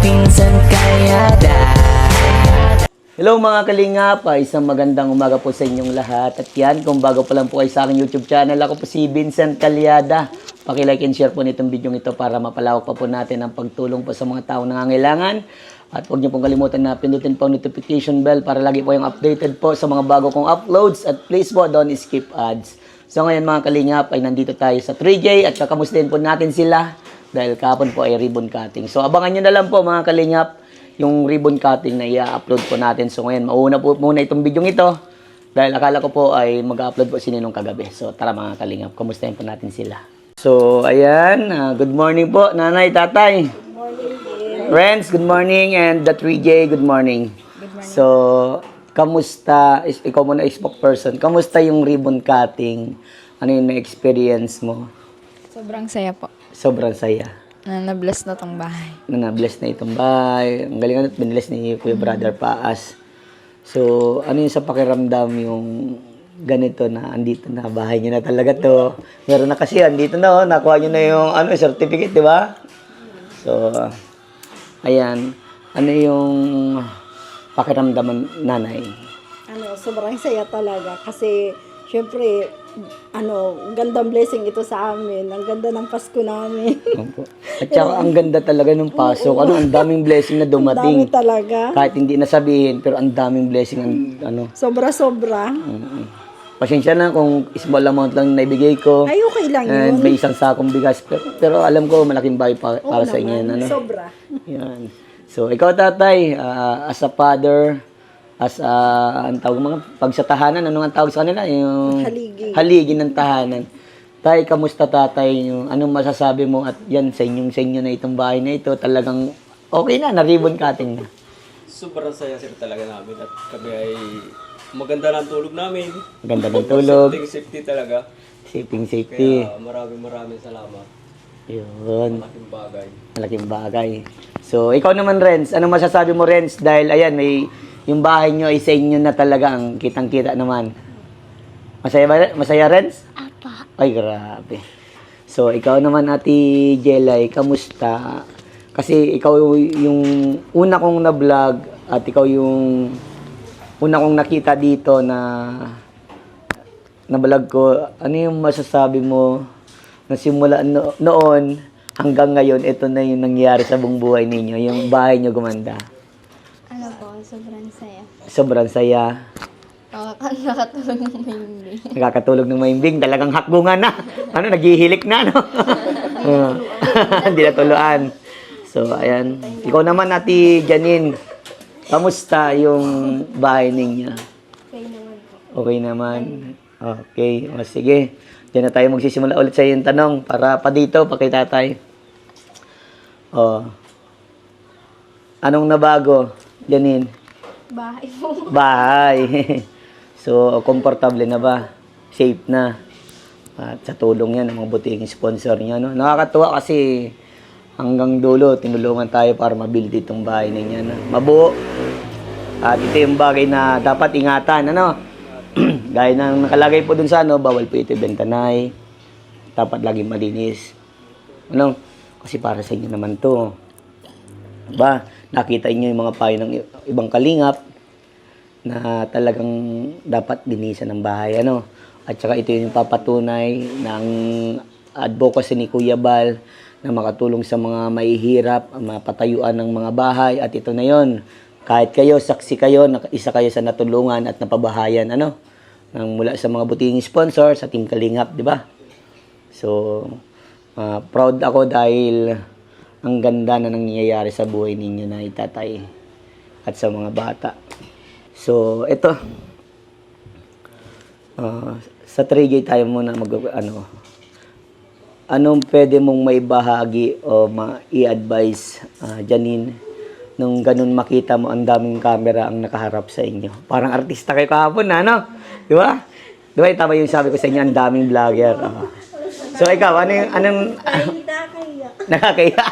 Vincent Calyada. Hello mga kalingap, isang magandang umaga po sa inyong lahat. At yan, kung bago pa lang po kayo sa aking YouTube channel, ako po si Vincent Calyada. Paki-like and share po nitong video ito para mapalawak pa po natin ang pagtulong po sa mga taong nangangailangan. At huwag niyo pong kalimutan na pindutin po ang notification bell para lagi po yung updated po sa mga bago kong uploads. At please po, don't skip ads. So ngayon mga kalingap, ay nandito tayo sa 3J at kakamustahin po natin sila dahil kahapon po ay ribbon cutting. So abangan nyo na lang po mga kalingap yung ribbon cutting na i-upload po natin. So ngayon, mauna po muna itong video ito dahil akala ko po ay mag-upload po si Ninong kagabi. So tara mga kalingap, kumustahin po natin sila. So ayan, good morning po nanay, tatay. Good morning, dear. Friends, good morning, and the 3J, good morning. Good morning. So, kamusta, ikaw muna spokesperson, kamusta yung ribbon cutting? Ano yung na-experience mo? Sobrang saya po. Sobrang saya. Na-bless na tong bahay. Na-bless na itong bahay. Ang galing at biniless ni Kuya Brother Paas. So, ano yung sa pakiramdam yung ganito na andito na, bahay niyo na talaga to. Meron na kasi, andito na, nakuha niyo na yung certificate, di ba? So, ayan. Ano yung pakiramdaman, nanay? Sobrang saya talaga kasi syempre gandang blessing ito sa amin. Ang ganda ng Pasko namin. Opo. At saka ang ganda talaga ng pasok. Ang daming blessing na Ang dumating. dami talaga. Kahit hindi nasabihin, pero ang daming blessing. Sobra-sobra. Pasensya na kung small amount lang naibigay ko. Ay, okay lang And yun. may isang sakong bigas. Pero alam ko, malaking bagay para Oo sa inyo. naman, Yan, sobra. Yan. So, ikaw tatay, as a father, as a, ang tawag mga, pag sa tahanan, ano ang tawag sa kanila? Yung Haligi. Haligi ng tahanan. Tay, kamusta tatay? Yung, anong masasabi mo? At yan, sa inyo na itong bahay na ito, talagang okay na ribbon cutting na. Sobrang saya sir talaga namin at kami ay maganda na ang tulog namin. Ganda ng tulog. Safety talaga. Safety. Kaya maraming salamat. Yun. Malaking bagay. Malaking bagay. So, ikaw naman, Renz. Anong masasabi mo, Renz? Dahil, ayan, yung bahay nyo ay sa inyo na talaga ang kitang-kita naman. Masaya ba? Masaya, Renz? Apa. Ay, grabe. So, ikaw naman, Ate Jelay, kamusta? Kasi ikaw yung una kong na-vlog at ikaw yung una kong nakita dito na vlog ko. Ano yung masasabi mo na simula noon hanggang ngayon, ito na yung nangyari sa buong buhay ninyo, yung bahay nyo gumanda? Ano po, sobrang saya. Sobrang saya. Nakatulog ng mahimbing. Nakakatulog ng maimbing. Talagang hakbungan na. Naghihilik na, no? Hindi na tuluan. So, ayan. Ikaw naman, Ate Janine. Kamusta yung bahay ninyo? Okay naman po. Okay naman. Okay. O, sige. Diyan na tayo magsisimula ulit sa yung tanong. Para pa dito, pa kay tatay. O. Anong nabago, Janine? Bahay po. Bahay. So, komportable na ba? Safe na? At sa tulong yan, ng mga buting sponsor niya, no? Nakakatuwa kasi hanggang dulo, tinulungan tayo para mabili ditong bahay ninyo, no? Mabuo. At ito yung bagay na dapat ingatan, ano? Gaya ng nakalagay po dun sa, bawal po ito bentanay. Dapat laging malinis. Ano? Kasi para sa inyo naman to. Diba? Nakita niyo yung mga payo ng ibang kalingap na talagang dapat dinisan ng bahay, ano? At saka ito yung papatunay ng advocacy ni Kuya Bal na makatulong sa mga mahihirap, mapatayuan ng mga bahay. At ito na yon, kahit kayo, saksi kayo, isa kayo sa natulungan at napabahayan, ano? Mula sa mga buting sponsor sa Team Kalingap, di ba? So, proud ako dahil ang ganda na nangyayari sa buhay ninyo na itatay at sa mga bata. So, ito. Sa 3J tayo muna anong pwede mong maibahagi o i-advise, Janine, nung ganun makita mo ang daming camera ang nakaharap sa inyo? Parang artista kayo kahapon na, no? Di ba? Di ba, tama yung sabi ko sa inyo, ang daming vlogger. So, ikaw, anong nakakaya?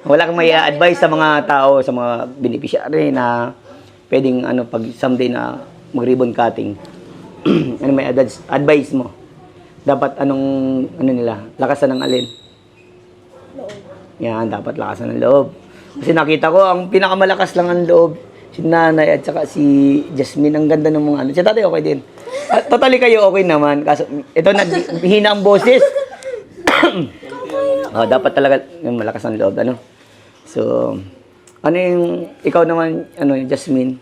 Wala kang may advice sa mga tao, sa mga beneficiary na pwedeng pag someday na mag-ribbon cutting. Ano may advice mo? Dapat nila, lakasan ng alin? Loob. Yan, dapat lakasan ng loob. Kasi nakita ko, ang pinakamalakas lang ang loob, si nanay at saka si Jasmine. Ang ganda ng mga ano. Si tatay okay din. Totally kayo okay naman. Kaso, ito na, hina ang boses. Dapat talaga yung malakas ang loob, ano? So, ano yung, ikaw naman, ano, Jasmine,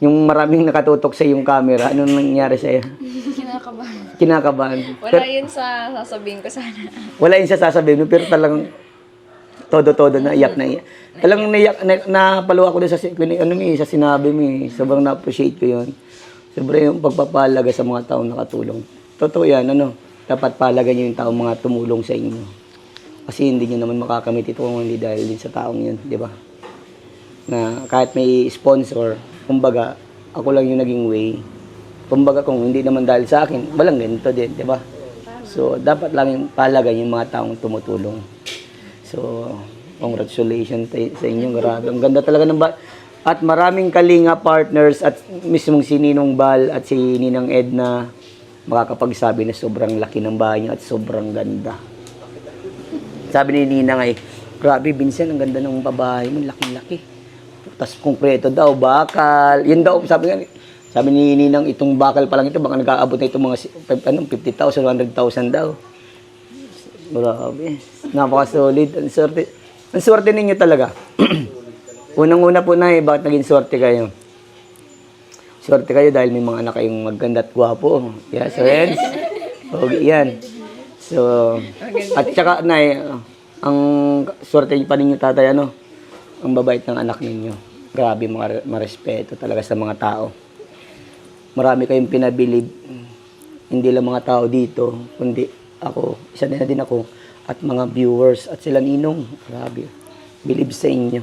yung maraming nakatutok sa yung camera, ano nangyari sa'yo? Kinakabahan. Kinakabahan. Wala yun sa sasabihin ko sana. Wala yun siya sasabihin mo, pero talagang todo-todo na iyak na iyak. Talagang naiyak, napaluwa ko din sa, sa sinabi mo eh. Sobrang na-appreciate ko yun. Sobrang yung pagpapalaga sa mga taong nakatulong. Totoo yan, ano, dapat palaga niyo yung taong mga tumulong sa inyo. Kasi hindi niyo naman makakamit ito kung hindi dahil din sa taong yun, di ba? Na kahit may sponsor, kumbaga, ako lang yung naging way. Kumbaga kung hindi naman dahil sa akin, walang ganito din, di ba? So, dapat lang yung palaga yung mga taong tumutulong. So, congratulations sa inyo. Grabe. Ang ganda talaga ng at maraming kalinga partners at mismong si Ninong Bal at si Ninang Edna makakapagsabi na sobrang laki ng bahay niya at sobrang ganda. Sabi ni Ninang ay, grabe Vincent, ang ganda ng babae mo, laki-laki. Tapos konkreto daw, bakal. Yun daw, sabi ni Ninang, itong bakal pa lang ito, baka nag-aabot na itong mga 50,000, 100,000 daw. Grabe. Napaka-solid. Ang swerte ninyo talaga. Unang-una po na bakit naging swerte kayo? Swerte kayo dahil may mga anak kayong maganda at gwapo. Yes, friends? Okay, yan. So, at saka, ang swerte pa ninyo tatay, ano? Ang babait ng anak ninyo. Grabe, marespeto talaga sa mga tao. Marami kayong pinabilib. Hindi lang mga tao dito, kundi ako, isa na din ako, at mga viewers, at sila Ninong. Grabe. Believe sa inyo.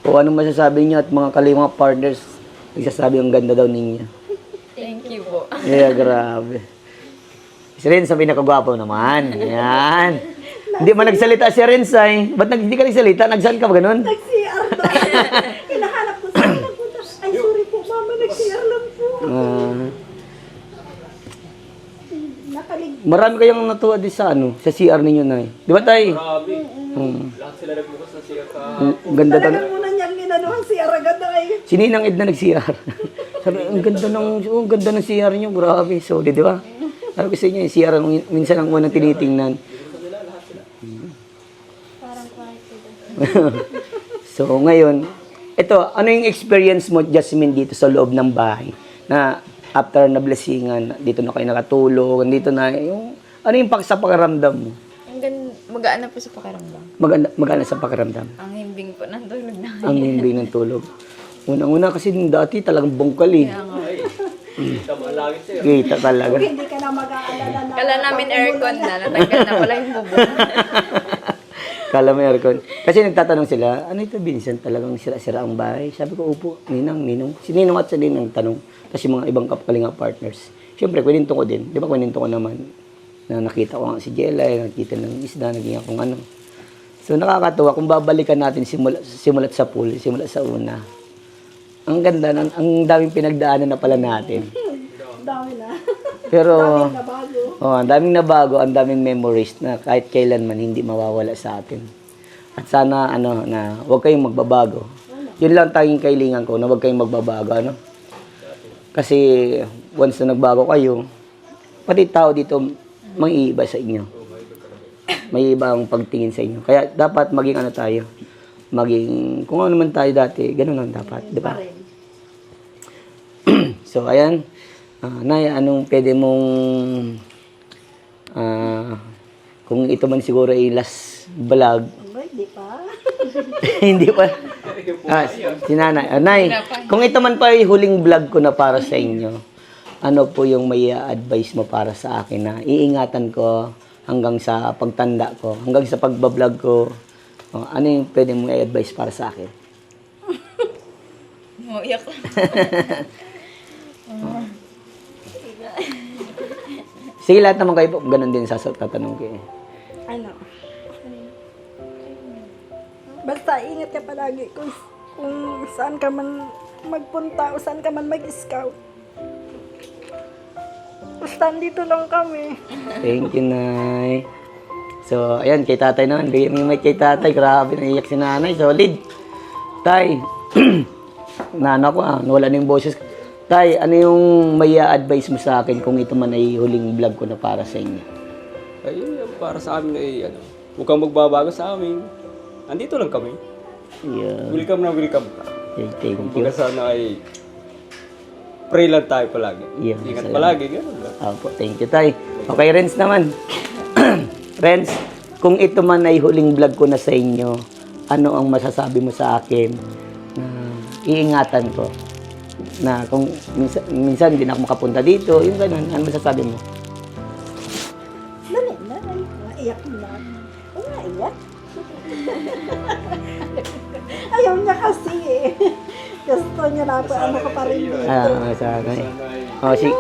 O anong masasabi niyo at mga kalimang partners, nagsasabi ang ganda daw ninyo. Thank you po. Yeah, grabe. Si Renz ang pinakagwapo naman. Yan. Hindi man nagsalita si Renz ay. Ba't hindi ka nagsalita? Nagsaan ka ba ganun? Nag-CR daw. Hinahanap ko sa nagpunta. Ay, sorry po, mama, nag-CR lang po. Nakalig. Marami kayong natuwa din sa sa CR ninyo na. Di ba tay? Grabe. Lahat sila nagbukas ng siya ka. Ang ganda daw. Talagang muna niyang ginanuhan CR agad ay. Si Ninang Edna nag-CR. Sabi, ang ganda ng CR niyo. Grabe, solid, di ba? Sabi ko sa inyo, yung CR, minsan ang unang tinitingnan. Parang kwarto doon. So, ngayon, ito, ano yung experience mo, Jasmine, dito sa loob ng bahay? Na after na blessingan, dito na kayo nakatulog, dito na, yung, ano yung sa pakiramdam mo? Magaan na po sa pakiramdam. Magana sa pakiramdam? Ang himbing po ng tulog na. Ang himbing ng tulog. Unang-una kasi dati talagang bongkal eh. Kita mo lagi siya. Kita talaga. Hindi ka na mag-aalala na. Kala namin aircon na, natanggal na pala yung bubong. Kala mo aircon. Kasi nagtatanong sila, ano ito Vincent, talagang sira-sira ang bahay? Sabi ko, upo, Ninong. Si Ninong at si Ninang tanong. Tapos yung mga ibang kapalinga partners. Siyempre, kwininto ko din. Di ba kwininto ko naman? Na nakita ko nga si Jelay, nakita ng isda, naging akong ano. So nakakatuwa, kung babalikan natin simulat sa pool, simulat sa una. Ang ganda, ang daming pinagdaanan na pala natin. Dami na. Pero, Daming nabago. ang daming nabago, ang daming memories na kahit kailanman hindi mawawala sa atin. At sana, na huwag kayong magbabago. Yun lang tanging kailangan ko, na huwag kayong magbabago, ano? Kasi, once na nagbago kayo, pati tao dito, mag-iiba sa inyo. May iba ang pagtingin sa inyo. Kaya, dapat maging tayo, kung ano naman tayo dati, ganun lang dapat, di ba? So, ayan. Nay, anong pwede mong, kung ito man siguro ay last vlog, Hindi pa. hindi pa. Si Nanay. Nay, kung ito man pa ay huling vlog ko na para sa inyo, ano po yung may advice mo para sa akin na iingatan ko hanggang sa pagtanda ko, hanggang sa pagbablog ko, ano yung pwede mong i-advise para sa akin? Umiyak. Sige, lahat naman kayo po. Ganun din tatanong ko eh. Ano? Basta ingat ka palagi kung saan ka man magpunta o saan ka man mag-scout. Basta dito lang kami. Thank you, Nay. So, ayan, kay tatay naman. Bigyan mo yung mic kay tatay. Grabe, naiyak si nanay. Solid. Tay, nana ko nawala na yung boses. Tay, ano yung may advice mo sa akin kung ito man ay huling vlog ko na para sa inyo? Ay, yung para sa amin ay, huwag kang magbabago sa amin. Andito lang kami. Yeah. Welcome na welcome ka. Thank you. Kumbaga sana ay pray lang tayo palagi. Yeah, Ingat salamat. palagi, gano'n lang. Opo, thank you, tay. Okay, Renz naman. Renz, kung ito man ay huling vlog ko na sa inyo, ano ang masasabi mo sa akin na iingatan ko? Na kung minsan hindi na ako makapunta dito, yung ganun, ano masasabi mo? Dali, naiyak na. Oo, naiyak. Ayaw niya kasi eh. Gusto niya na ako, ano ka pa rin dito. Sana eh. Sana ay O, sige.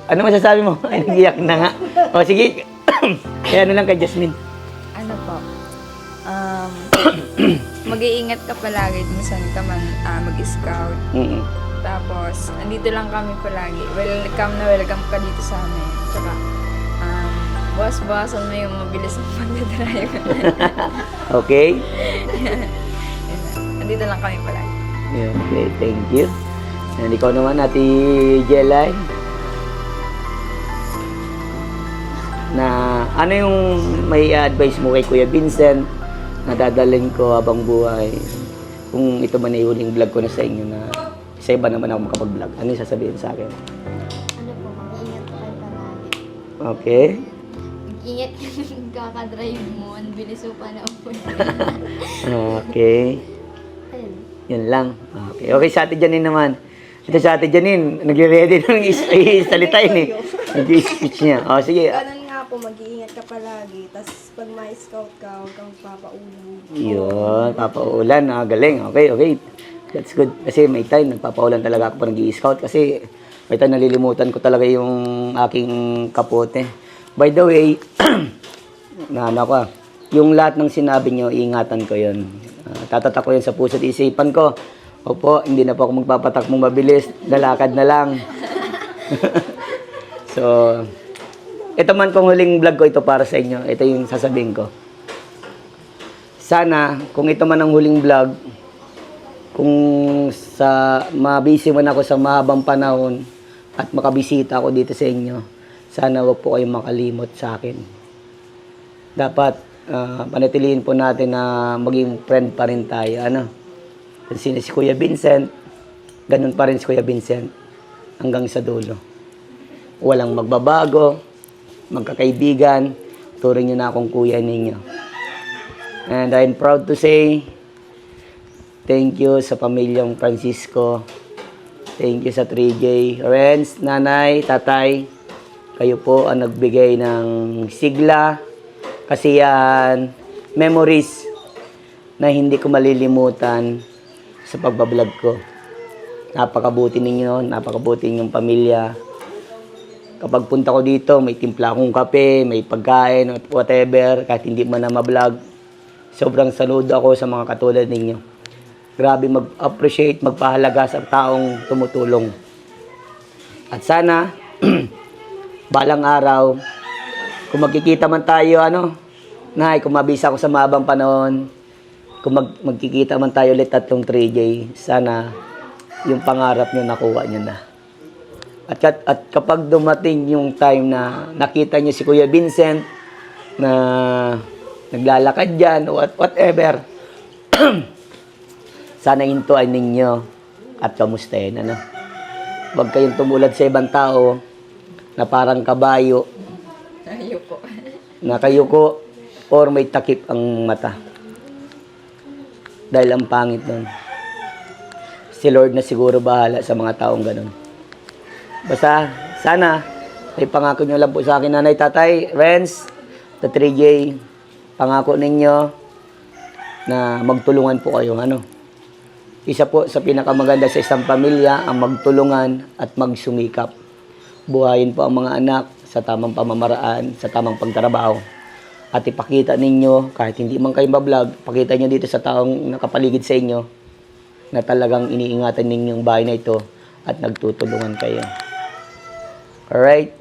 Ano masasabi mo? Ay, nag-iyak na nga. O, sige. Kaya ano lang kay Jasmine. Ano po? Mag-iingat ka palagi kung saan ka man mag-scout. Mm-mm. Tapos, andito lang kami palagi. Welcome ka dito sa amin. Tsaka, buwas-buwasan mo yung mabilis ng pag-drive. Okay? Andito lang kami palagi. Yeah, okay, thank you. And ikaw naman, Ate Jelay. Na ano yung may advice mo kay Kuya Vincent na dadalhin ko habang buhay kung ito man ay huling vlog ko na sa inyo na sa iba naman ako makapag-vlog. Ano yung sasabihin sa akin? Ano po, mag-ingat po kayo palagi. Okay? Mag-ingat ka nung kakadrive mo. Ang bilis mo pa na upo. Okay. Ayun. Yun lang. Okay. Okay, sa Ate Janine naman. Ito sa Ate Janine, nagre-ready na ng isalitain eh. Nag-i-speech niya. O, sige. Ganun nga po, mag-iingat ka palagi. Tapos pag ma-scout ka, huwag kang papaulan. Yun, papaulan. Galing. Okay, okay. That's good. Kasi may time, nagpapaulan talaga ako pa nag-i-scout. Kasi may time nalilimutan ko talaga yung aking kapote. By the way, yung lahat ng sinabi nyo, iingatan ko yun. Tatatak ko yun sa puso't isipan ko. Opo, hindi na po ako magpapatakbong mabilis. Lalakad na lang. So, ito man kung huling vlog ko ito para sa inyo. Ito yung sasabihin ko. Sana, kung ito man ang huling vlog, kung sa mabisi man ako sa mahabang panahon at makabisita ako dito sa inyo, sana wag po kayong makalimot sa akin. Dapat panatilihin po natin na maging friend pa rin tayo. Ano? Kung sino si Kuya Vincent, ganun pa rin si Kuya Vincent hanggang sa dulo. Walang magbabago, magkakaibigan, turing nyo na akong kuya ninyo. And I'm proud to say, thank you sa pamilyang Francisco. Thank you sa 3J. Renz, nanay, tatay, kayo po ang nagbigay ng sigla, kasiyahan, memories na hindi ko malilimutan sa pagbablog ko. Napakabuti ninyo, napakabuti ninyong pamilya. Kapag punta ko dito, may timpla akong kape, may pagkain, whatever, kahit hindi man na ma-vlog. Sobrang saludo ako sa mga katulad ninyo. Grabe mag-appreciate, magpahalaga sa taong tumutulong. At sana, balang araw, kung magkikita man tayo, Nay, kung mabisa ako sa mahabang panahon, kung magkikita man tayo ulit tatlong 3J, sana yung pangarap nyo nakuha nyo na. At kapag dumating yung time na nakita nyo si Kuya Vincent na naglalakad dyan, whatever, sana hintuan ninyo at kamustahin. Huwag kayong tumulad sa ibang tao na parang kabayo, Ayoko. nakayuko, or may takip ang mata. Dahil ang pangit nun. Si Lord na siguro bahala sa mga taong ganun. Basta, sana, may pangako nyo lang po sa akin, nanay, tatay, Renz, the 3J, pangako ninyo na magtulungan po kayo. Isa po sa pinakamaganda sa isang pamilya, ang magtulungan at magsumikap. Buhayin po ang mga anak sa tamang pamamaraan, sa tamang pagtrabaho. At ipakita ninyo, kahit hindi man kayo ma-vlog, pakita nyo dito sa taong nakapaligid sa inyo na talagang iniingatan ninyo yung bahay na ito at nagtutulungan kayo. Alright?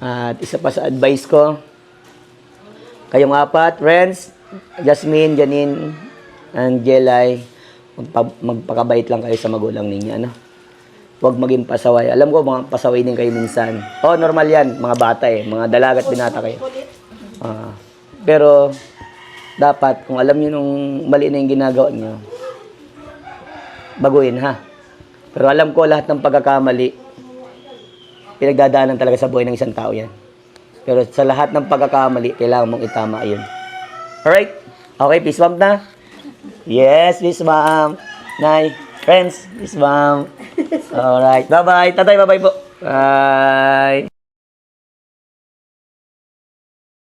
At isa pa sa advice ko, kayong apat, friends, Jasmine, Janine, and Jelay, magpakabait lang kayo sa magulang ninyo, ano? Huwag maging pasaway. Alam ko, mga pasaway din kayo minsan. Oh, normal yan, mga bata eh. Mga dalaga at binata kayo. Pero, dapat, kung alam nyo nung mali na yung ginagawa nyo, baguhin, ha? Pero alam ko, lahat ng pagkakamali, pinagdadaanan talaga sa buhay ng isang tao yan. Pero sa lahat ng pagkakamali, kailangan mong itama yun. Alright? Okay, peace bump na? Yes, peace bump. Nay, friends, peace bump. Alright, bye-bye. Tatay, bye-bye po. Bye.